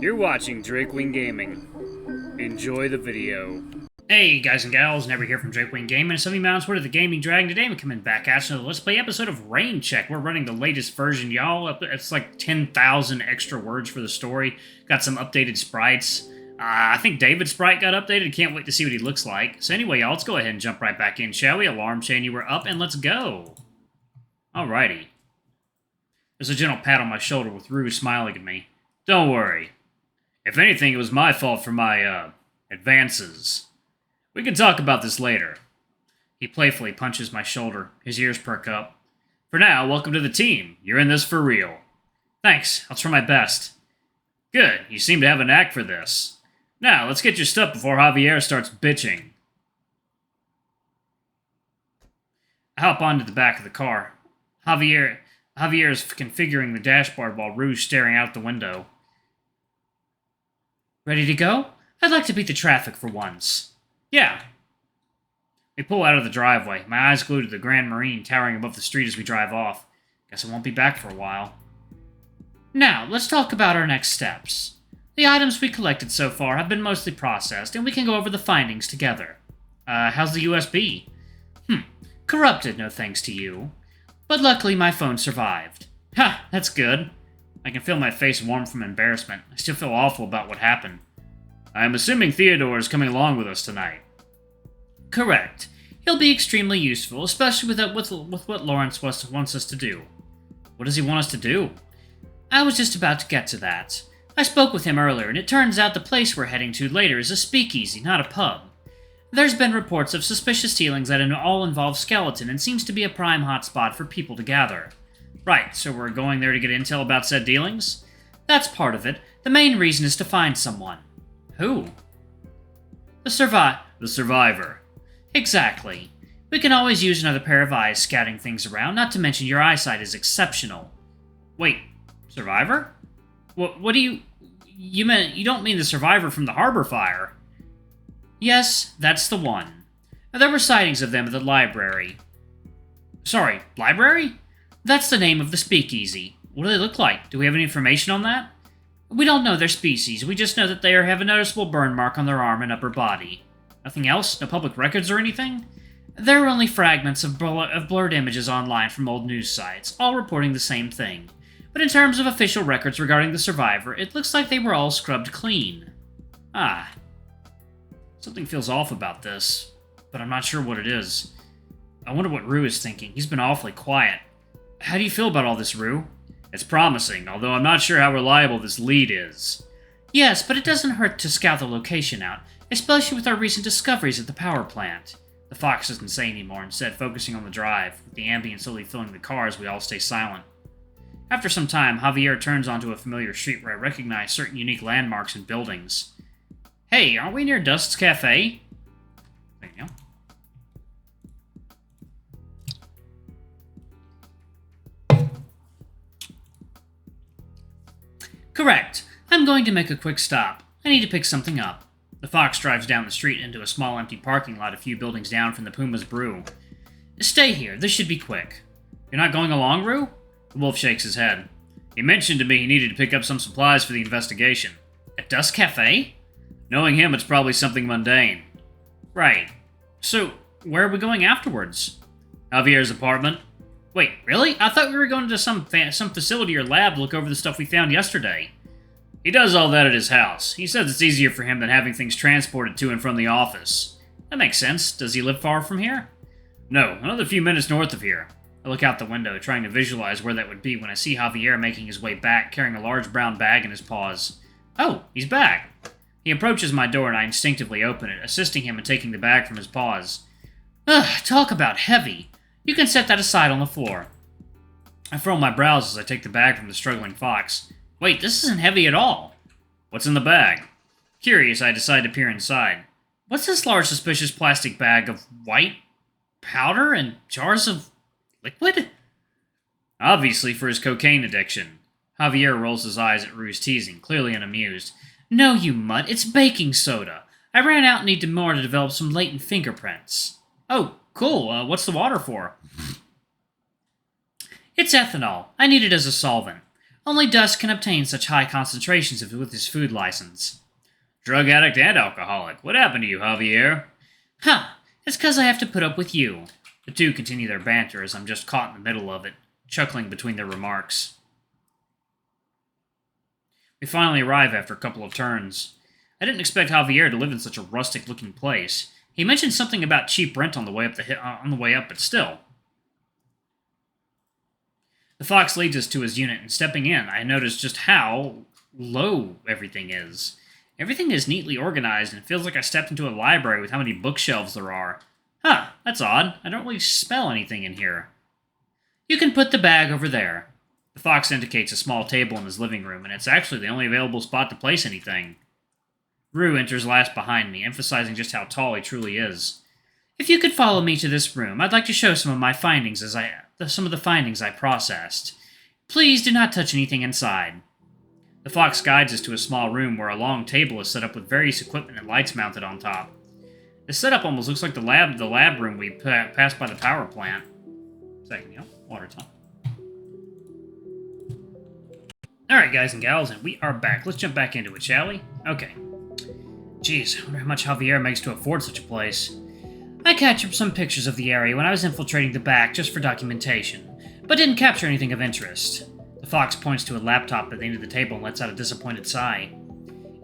You're watching Drakewing Gaming. Enjoy the video. Hey guys and gals, Never here from Drakewing Gaming, and 70 Mountains Word of the Gaming Dragon. Today we're coming back at you with a Let's Play episode of Rain Check. We're running the latest version, y'all. It's like 10,000 extra words for the story. Got some updated sprites. I think David's sprite got updated. Can't wait to see what he looks like. So anyway, y'all, let's go ahead and jump right back in, shall we? Alarm chain, you were up, and let's go. Alrighty. There's a gentle pat on my shoulder with Rue smiling at me. Don't worry. If anything, it was my fault for my, advances. We can talk about this later. He playfully punches my shoulder. His ears perk up. For now, welcome to the team. You're in this for real. Thanks. I'll try my best. Good. You seem to have a knack for this. Now, let's get your stuff before Javier starts bitching. I hop onto the back of the car. Javier is configuring the dashboard while Rue's staring out the window. Ready to go? I'd like to beat the traffic for once. Yeah. We pull out of the driveway, my eyes glued to the Grand Marine towering above the street as we drive off. Guess I won't be back for a while. Now, let's talk about our next steps. The items we collected so far have been mostly processed, and we can go over the findings together. How's the USB? Corrupted, no thanks to you. But luckily my phone survived. Ha, that's good. I can feel my face warm from embarrassment. I still feel awful about what happened. I am assuming Theodore is coming along with us tonight. Correct. He'll be extremely useful, especially with what Lawrence wants us to do. What does he want us to do? I was just about to get to that. I spoke with him earlier, and it turns out the place we're heading to later is a speakeasy, not a pub. There's been reports of suspicious dealings that all involve Skeleton, and seems to be a prime hotspot for people to gather. Right, so we're going there to get intel about said dealings? That's part of it. The main reason is to find someone. Who? The survivor. Exactly. We can always use another pair of eyes scouting things around, not to mention your eyesight is exceptional. Wait, survivor? What do you... You don't mean the survivor from the harbor fire? Yes, that's the one. There were sightings of them at the library. Sorry, library? That's the name of the speakeasy. What do they look like? Do we have any information on that? We don't know their species. We just know that they have a noticeable burn mark on their arm and upper body. Nothing else? No public records or anything? There are only fragments of blurred images online from old news sites, all reporting the same thing. But in terms of official records regarding the survivor, it looks like they were all scrubbed clean. Ah. Something feels off about this, but I'm not sure what it is. I wonder what Rue is thinking. He's been awfully quiet. How do you feel about all this, Rue? It's promising, although I'm not sure how reliable this lead is. Yes, but it doesn't hurt to scout the location out, especially with our recent discoveries at the power plant. The fox doesn't say anymore, instead focusing on the drive, with the ambient slowly filling the car as we all stay silent. After some time, Javier turns onto a familiar street where I recognize certain unique landmarks and buildings. Hey, aren't we near Dust's Cafe? There you go. Correct. I'm going to make a quick stop. I need to pick something up. The fox drives down the street into a small empty parking lot a few buildings down from the Puma's Brew. Stay here. This should be quick. You're not going along, Rue? The wolf shakes his head. He mentioned to me he needed to pick up some supplies for the investigation. At Dust Cafe? Knowing him, it's probably something mundane. Right. So, where are we going afterwards? Javier's apartment. Wait, really? I thought we were going to some facility or lab to look over the stuff we found yesterday. He does all that at his house. He says it's easier for him than having things transported to and from the office. That makes sense. Does he live far from here? No, another few minutes north of here. I look out the window, trying to visualize where that would be when I see Javier making his way back, carrying a large brown bag in his paws. Oh, he's back. He approaches my door and I instinctively open it, assisting him in taking the bag from his paws. Ugh, talk about heavy. You can set that aside on the floor. I furrow my brows as I take the bag from the struggling fox. Wait, this isn't heavy at all. What's in the bag? Curious, I decide to peer inside. What's this large suspicious plastic bag of white powder and jars of liquid? Obviously for his cocaine addiction. Javier rolls his eyes at Rue's teasing, clearly unamused. No, you mutt, it's baking soda. I ran out and needed more to develop some latent fingerprints. Oh, cool. What's the water for? It's ethanol. I need it as a solvent. Only Dust can obtain such high concentrations with his food license. Drug addict and alcoholic. What happened to you, Javier? Huh, it's 'cause I have to put up with you. The two continue their banter as I'm just caught in the middle of it, chuckling between their remarks. We finally arrive after a couple of turns. I didn't expect Javier to live in such a rustic-looking place. He mentioned something about cheap rent on the way up, but still. The Fox leads us to his unit, and stepping in, I notice just how low everything is. Everything is neatly organized, and it feels like I stepped into a library with how many bookshelves there are. Huh, that's odd. I don't really smell anything in here. You can put the bag over there. The Fox indicates a small table in his living room, and it's actually the only available spot to place anything. Rue enters last behind me, emphasizing just how tall he truly is. If you could follow me to this room, I'd like to show some of my findings some of the findings I processed. Please do not touch anything inside. The Fox guides us to a small room where a long table is set up with various equipment and lights mounted on top. The setup almost looks like the lab room we passed by the power plant. Second, water time. Alright, guys and gals, and we are back. Let's jump back into it, shall we? Okay. Jeez, I wonder how much Javier makes to afford such a place. I captured some pictures of the area when I was infiltrating the back just for documentation, but didn't capture anything of interest. The Fox points to a laptop at the end of the table and lets out a disappointed sigh.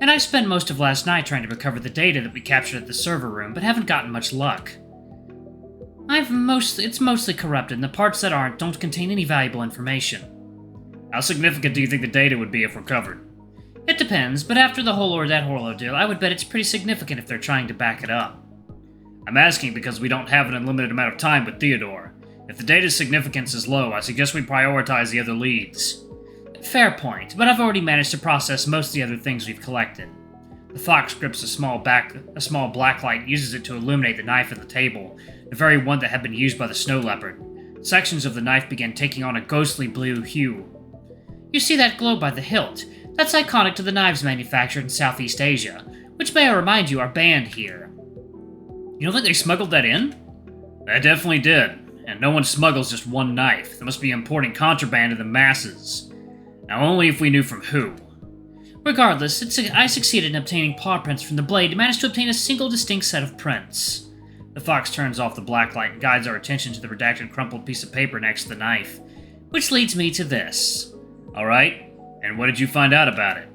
And I spent most of last night trying to recover the data that we captured at the server room, but haven't gotten much luck. It's mostly corrupted, and the parts that aren't don't contain any valuable information. How significant do you think the data would be if recovered? It depends, but after that whole ordeal, I would bet it's pretty significant if they're trying to back it up. I'm asking because we don't have an unlimited amount of time with Theodore. If the data's significance is low, I suggest we prioritize the other leads. Fair point, but I've already managed to process most of the other things we've collected. The Fox grips a small black light and uses it to illuminate the knife at the table, the very one that had been used by the snow leopard. Sections of the knife begin taking on a ghostly blue hue. You see that glow by the hilt? That's iconic to the knives manufactured in Southeast Asia, which may I remind you are banned here. You don't think they smuggled that in? They definitely did, and no one smuggles just one knife. They must be importing contraband to the masses. Now only if we knew from who. Regardless, I succeeded in obtaining paw prints from the blade and managed to obtain a single distinct set of prints. The Fox turns off the black light and guides our attention to the redacted crumpled piece of paper next to the knife, which leads me to this. Alright, and what did you find out about it?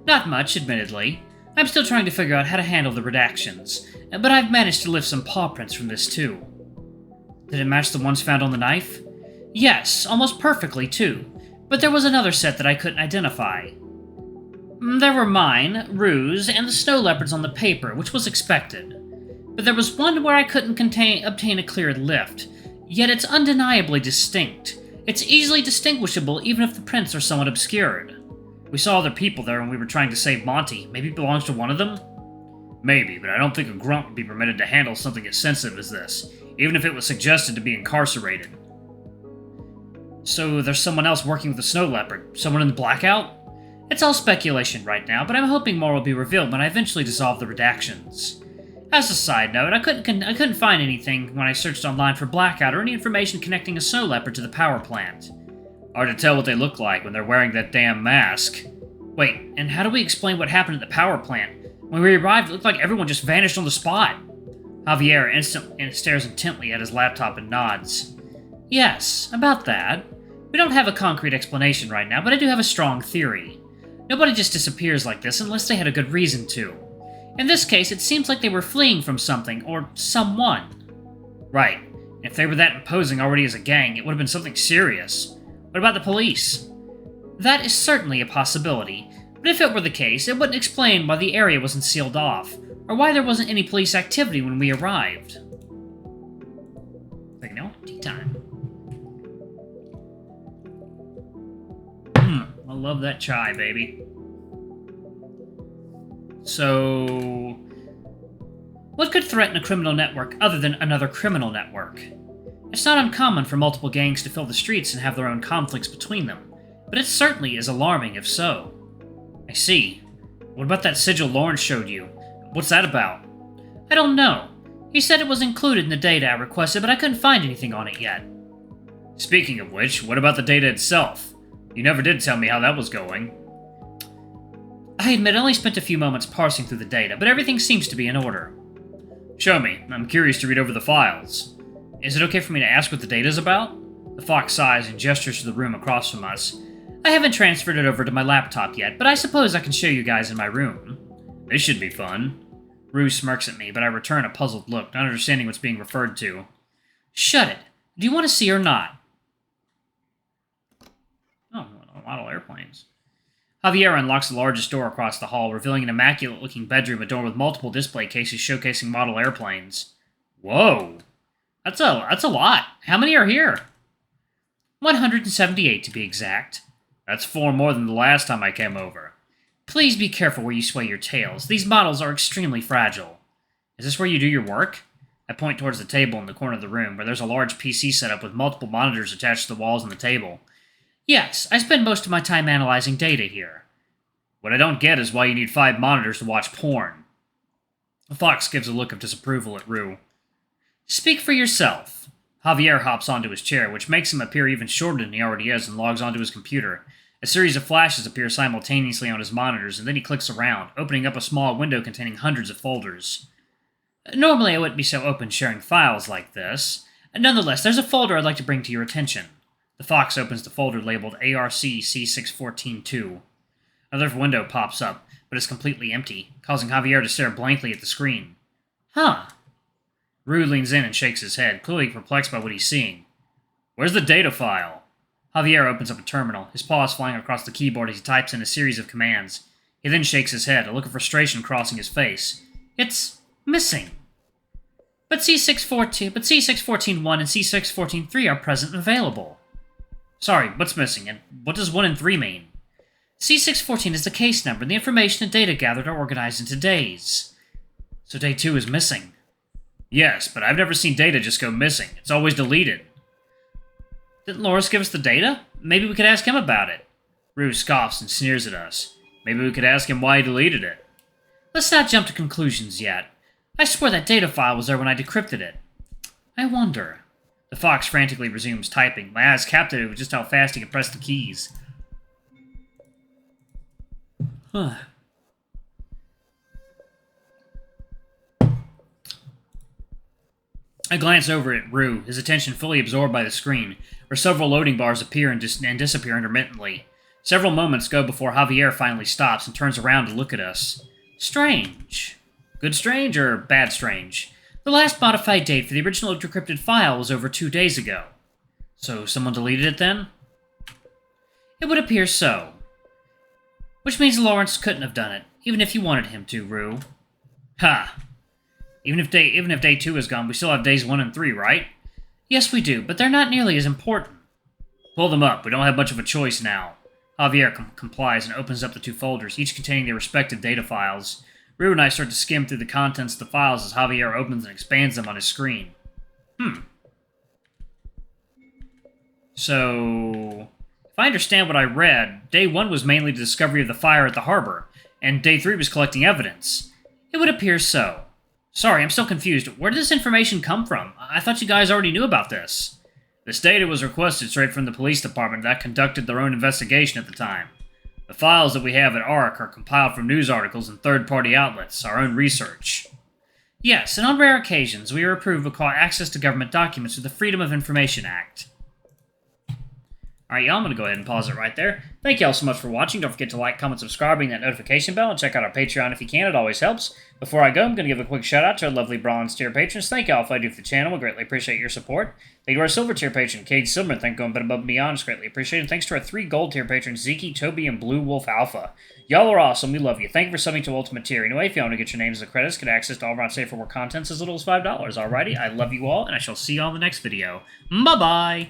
Not much, admittedly. I'm still trying to figure out how to handle the redactions, but I've managed to lift some paw prints from this too. Did it match the ones found on the knife? Yes, almost perfectly too, but there was another set that I couldn't identify. There were mine, Rue's, and the snow leopards on the paper, which was expected. But there was one where I couldn't obtain a clear lift, yet it's undeniably distinct. It's easily distinguishable even if the prints are somewhat obscured. We saw other people there when we were trying to save Monty. Maybe it belongs to one of them? Maybe, but I don't think a grunt would be permitted to handle something as sensitive as this, even if it was suggested to be incarcerated. So there's someone else working with the snow leopard? Someone in the blackout? It's all speculation right now, but I'm hoping more will be revealed when I eventually dissolve the redactions. As a side note, I couldn't find anything when I searched online for blackout or any information connecting a snow leopard to the power plant. Hard to tell what they look like when they're wearing that damn mask. Wait, and how do we explain what happened at the power plant? When we arrived, it looked like everyone just vanished on the spot. Javier stares intently at his laptop and nods. Yes, about that. We don't have a concrete explanation right now, but I do have a strong theory. Nobody just disappears like this unless they had a good reason to. In this case, it seems like they were fleeing from something, or someone. Right. If they were that imposing already as a gang, it would have been something serious. What about the police? That is certainly a possibility, but if it were the case, it wouldn't explain why the area wasn't sealed off, or why there wasn't any police activity when we arrived. Tea time. I love that chai, baby. So, what could threaten a criminal network other than another criminal network? It's not uncommon for multiple gangs to fill the streets and have their own conflicts between them, but it certainly is alarming if so. I see. What about that sigil Lawrence showed you? What's that about? I don't know. He said it was included in the data I requested, but I couldn't find anything on it yet. Speaking of which, what about the data itself? You never did tell me how that was going. I admit I only spent a few moments parsing through the data, but everything seems to be in order. Show me. I'm curious to read over the files. Is it okay for me to ask what the data's about? The fox sighs and gestures to the room across from us. I haven't transferred it over to my laptop yet, but I suppose I can show you guys in my room. This should be fun. Rue smirks at me, but I return a puzzled look, not understanding what's being referred to. Shut it. Do you want to see or not? Oh, model airplanes. Javier unlocks the largest door across the hall, revealing an immaculate-looking bedroom adorned with multiple display cases showcasing model airplanes. Whoa! That's a lot. How many are here? 178 to be exact. That's 4 more than the last time I came over. Please be careful where you sway your tails. These models are extremely fragile. Is this where you do your work? I point towards the table in the corner of the room, where there's a large PC set up with multiple monitors attached to the walls and the table. Yes, I spend most of my time analyzing data here. What I don't get is why you need 5 monitors to watch porn. The fox gives a look of disapproval at Rue. Speak for yourself. Javier hops onto his chair, which makes him appear even shorter than he already is, and logs onto his computer. A series of flashes appear simultaneously on his monitors, and then he clicks around, opening up a small window containing hundreds of folders. Normally I wouldn't be so open sharing files like this. Nonetheless, there's a folder I'd like to bring to your attention. The fox opens the folder labeled ARC C614-2. Another window pops up, but is completely empty, causing Javier to stare blankly at the screen. Huh. Rue leans in and shakes his head, clearly perplexed by what he's seeing. Where's the data file? Javier opens up a terminal, his paws flying across the keyboard as he types in a series of commands. He then shakes his head, a look of frustration crossing his face. It's missing. But C614-1 and C614-3 are present and available. Sorry, what's missing, and what does 1 and 3 mean? C614 is the case number, and the information and data gathered are organized into days. So day 2 is missing. Yes, but I've never seen data just go missing. It's always deleted. Didn't Loris give us the data? Maybe we could ask him about it. Rue scoffs and sneers at us. Maybe we could ask him why he deleted it. Let's not jump to conclusions yet. I swear that data file was there when I decrypted it. I wonder. The fox frantically resumes typing, my eyes captivated with just how fast he can press the keys. Huh. I glance over at Rue, his attention fully absorbed by the screen, where several loading bars appear and disappear intermittently. Several moments go before Javier finally stops and turns around to look at us. Strange. Good strange or bad strange? The last modified date for the original decrypted file was over 2 days ago. So someone deleted it then? It would appear so. Which means Lawrence couldn't have done it, even if you wanted him to, Rue. Ha! Even if day 2 is gone, we still have days 1 and 3, right? Yes, we do, but they're not nearly as important. Pull them up. We don't have much of a choice now. Javier complies and opens up the 2 folders, each containing their respective data files. Rue and I start to skim through the contents of the files as Javier opens and expands them on his screen. So, if I understand what I read, day 1 was mainly the discovery of the fire at the harbor, and day 3 was collecting evidence. It would appear so. Sorry, I'm still confused. Where did this information come from? I thought you guys already knew about this. This data was requested straight from the police department that conducted their own investigation at the time. The files that we have at ARC are compiled from news articles and third-party outlets, our own research. Yes, and on rare occasions, we are approved of access to government documents through the Freedom of Information Act. Alright, y'all, I'm going to go ahead and pause it right there. Thank y'all so much for watching. Don't forget to like, comment, subscribe, ring that notification bell, and check out our Patreon if you can. It always helps. Before I go, I'm going to give a quick shout-out to our lovely bronze tier patrons. Thank y'all for what I do for the channel. We greatly appreciate your support. Thank you to our silver tier patron, Cade Silverman. Thank you for going above and beyond. It's greatly appreciated. Thanks to our 3 gold tier patrons, Zeke, Toby, and Blue Wolf Alpha. Y'all are awesome. We love you. Thank you for subbing to Ultimate Tier. Anyway, if you want to get your names as the credits, get access to all of our safe for work contents as little as $5. Alrighty, I love you all, and I shall see you all in the next video. Bye-bye!